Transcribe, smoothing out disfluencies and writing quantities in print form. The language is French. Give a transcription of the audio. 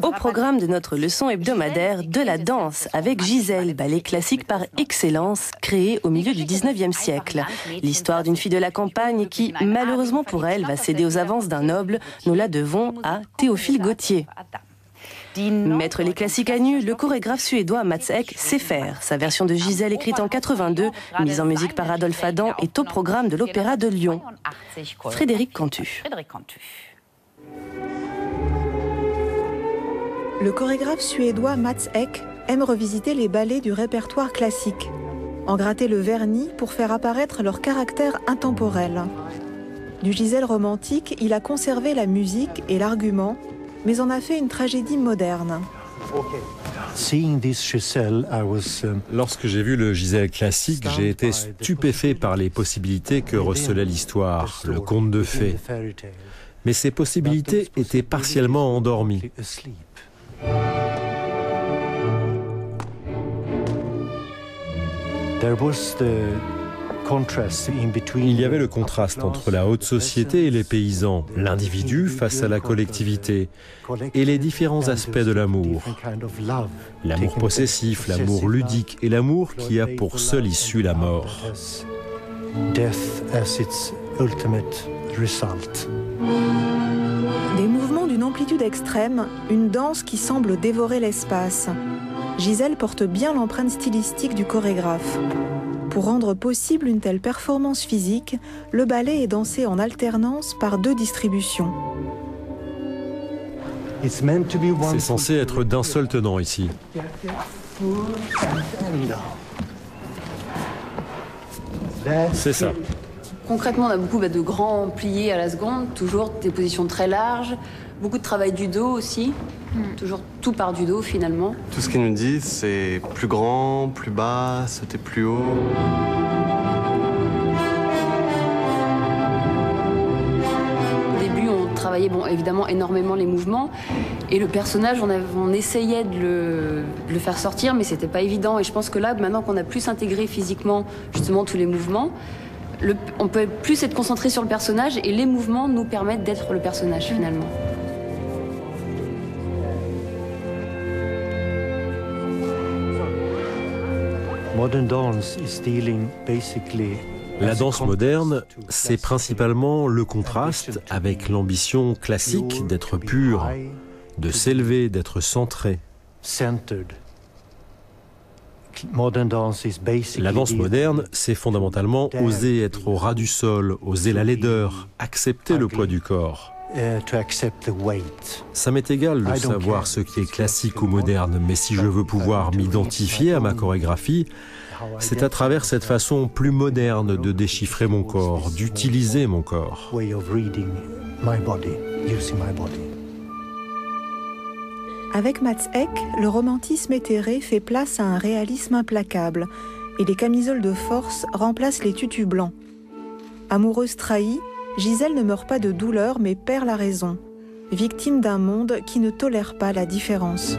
Au programme de notre leçon hebdomadaire de la danse avec Gisèle, ballet classique par excellence créé au milieu du 19e siècle. L'histoire d'une fille de la campagne qui, malheureusement pour elle, va céder aux avances d'un noble, nous la devons à Théophile Gautier. Mettre les classiques à nu, le chorégraphe suédois Mats Ek sait faire. Sa version de Gisèle écrite en 82, mise en musique par Adolphe Adam, est au programme de l'Opéra de Lyon. Frédéric Cantu. Le chorégraphe suédois Mats Ek aime revisiter les ballets du répertoire classique, en gratter le vernis pour faire apparaître leur caractère intemporel. Du Gisèle romantique, il a conservé la musique et l'argument, mais en a fait une tragédie moderne. Lorsque j'ai vu le Gisèle classique, j'ai été stupéfait par les possibilités que recelait l'histoire, le conte de fées. Mais ces possibilités étaient partiellement endormies. Il y avait le contraste entre la haute société et les paysans, l'individu face à la collectivité, et les différents aspects de l'amour. L'amour possessif, l'amour ludique et l'amour qui a pour seule issue la mort. Des mouvements d'une amplitude extrême, une danse qui semble dévorer l'espace. Gisèle porte bien l'empreinte stylistique du chorégraphe. Pour rendre possible une telle performance physique, le ballet est dansé en alternance par 2 distributions. C'est censé être d'un seul tenant ici. C'est ça. Concrètement, on a beaucoup de grands pliés à la seconde, toujours des positions très larges, beaucoup de travail du dos aussi, toujours tout part du dos finalement. Tout ce qu'ils nous disent, c'est plus grand, plus bas, sauter plus haut. Au début, on travaillait évidemment énormément les mouvements et le personnage, on essayait de le faire sortir, mais c'était pas évident. Et je pense que là, maintenant qu'on a plus intégré physiquement justement tous les mouvements, on peut plus être concentré sur le personnage et les mouvements nous permettent d'être le personnage finalement. La danse moderne, c'est principalement le contraste avec l'ambition classique d'être pur, de s'élever, d'être centré. La danse moderne, c'est fondamentalement oser être au ras du sol, oser la laideur, accepter le poids du corps. Ça m'est égal de savoir ce qui est classique ou moderne, mais si je veux pouvoir m'identifier à ma chorégraphie, c'est à travers cette façon plus moderne de déchiffrer mon corps, d'utiliser mon corps. Avec Mats Ek, le romantisme éthéré fait place à un réalisme implacable et les camisoles de force remplacent les tutus blancs. Amoureuse trahie, Gisèle ne meurt pas de douleur mais perd la raison, victime d'un monde qui ne tolère pas la différence.